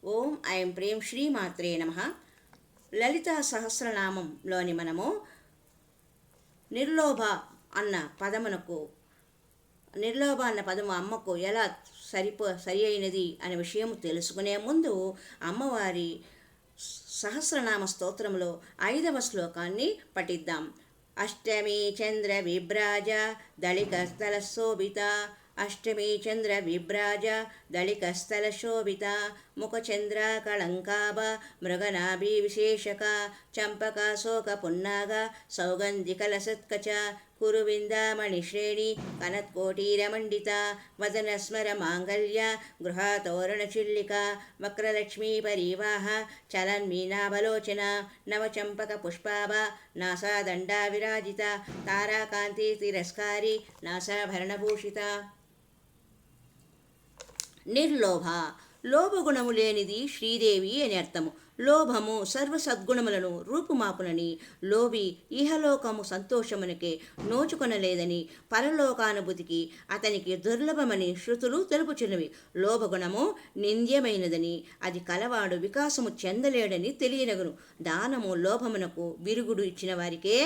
ఓం ఐం ప్రేం శ్రీమాత్రే నమః. లలితా సహస్రనామంలోని మనము నిర్లోభ అన్న పదమునకు నిర్లోభ అన్న పదము అమ్మకు ఎలా సరి అయినది అనే విషయం తెలుసుకునే ముందు అమ్మవారి సహస్రనామ స్తోత్రంలో 5వ శ్లోకాన్ని పఠిద్దాం. అష్టమి చంద్ర విభ్రాజ దళికస్థల శోభిత. అష్టమి చంద్ర విభ్రాజ దళికస్థల శోభిత. ముఖచంద్ర కళంకాభ మృగనాభి విశేషక. చంపక శోక పున్నాగ సౌగంధికలసత్కచ. కురువిందామణిశ్రేణి కనత్కోటీరమండిత. వదనస్మర మాంగళ్య గృహాతోరణచిల్లిక. వక్రలక్ష్మీ పరివాహ చలన్మీనాభలోచన. నవచంపక పుష్పాభ నాసాదండా విరాజిత. తారాకాంతి తిరస్కారి నాసాభరణభూషిత. నిర్లోభ లోభగుణము లేనిది శ్రీదేవి అని అర్థము. లోభము సర్వ సద్గుణములను రూపుమాపునని, లోభి ఇహలోకము సంతోషమునకే నోచుకొనలేదని, పరలోకానుభూతికి అతనికి దుర్లభమని శృతులు తెలుపుచున్నవి. లోభగుణము నింద్యమైనదని, అది కలవాడు వికాసము చెందలేడని తెలియనగును. దానము లోభమునకు విరుగుడు ఇచ్చిన వారికే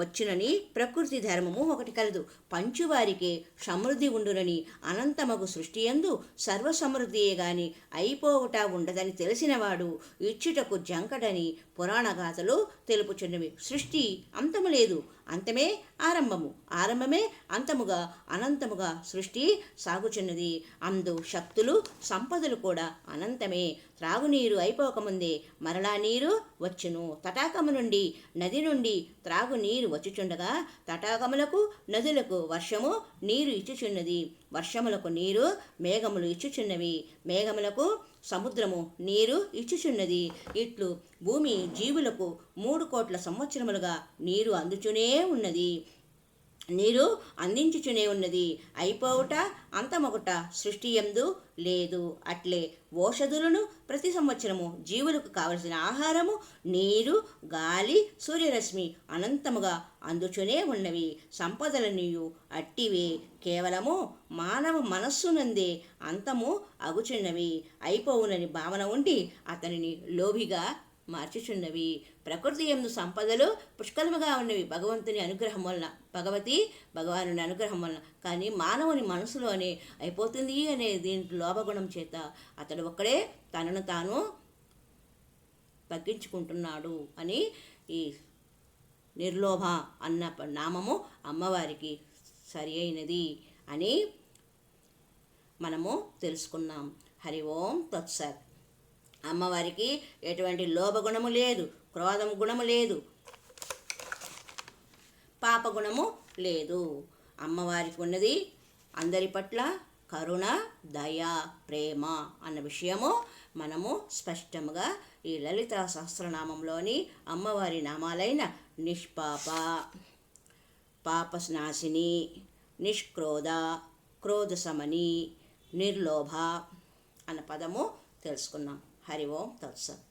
వచ్చునని ప్రకృతి ధర్మము ఒకటి కలదు. పంచువారికే సమృద్ధి ఉండునని, అనంతమగు సృష్టియందు సర్వసమృద్ధియే గాని అయిపోవుట ఉండదని తెలిసినవాడు ఇచ్చుటకు జంకడని పురాణగాథలు తెలుపుచున్నవి. సృష్టి అంతము లేదు, అంతమే ఆరంభము, ఆరంభమే అంతముగా అనంతముగా సృష్టి సాగుచున్నది. అందు శక్తులు సంపదలు కూడా అనంతమే. త్రాగునీరు అయిపోకముందే మరలా నీరు వచ్చును. తటాకము నుండి నది నుండి త్రాగునీరు వచ్చుచుండగా తటాకములకు నదులకు వర్షము నీరు ఇచ్చుచున్నది. వర్షములకు నీరు మేఘములు ఇచ్చుచున్నవి. మేఘములకు సముద్రము నీరు ఇచ్చుచున్నది. ఇట్లు భూమి జీవులకు 3 కోట్ల సంవత్సరములుగా నీరు అందుచునే ఉన్నది, నీరు అందించుచునే ఉన్నది. అయిపోవుట అంతమొకట సృష్టి యందు లేదు. అట్లే ఓషధులను ప్రతి సంవత్సరము జీవులకు కావలసిన ఆహారము, నీరు, గాలి, సూర్యరశ్మి అనంతముగా అందుచునే ఉన్నవి. సంపదలనియు అట్టివే. కేవలము మానవ మనస్సునందే అంతము అగుచున్నవి. అయిపోవునని భావన ఉండి అతనిని లోభిగా మార్చుచున్నవి. ప్రకృతి యందు సంపదలు పుష్కలముగా ఉన్నవి భగవంతుని అనుగ్రహం వలన, భగవానుని అనుగ్రహం వలన. కానీ మానవుని మనసులోనే అయిపోతుంది అనే దీంట్లో లోభగుణం చేత అతడు ఒక్కడే తనను తాను తగ్గించుకుంటున్నాడు అని ఈ నిర్లోభ అన్న నామము అమ్మవారికి సరి అయినది అని మనము తెలుసుకున్నాం. హరి ఓం తత్సత్. అమ్మవారికి ఎటువంటి లోభగుణము లేదు, క్రోధం గుణము లేదు, పాపగుణము లేదు. అమ్మవారికి ఉన్నది అందరి పట్ల కరుణ, దయ, ప్రేమ అన్న విషయము మనము స్పష్టంగా ఈ లలితా సహస్రనామంలోని అమ్మవారి నామాలైన నిష్పాప, పాపనాశిని, నిష్క్రోధ, క్రోధశమని, నిర్లోభ అన్న పదము తెలుసుకున్నాం. హరి ఓం తత్సత్.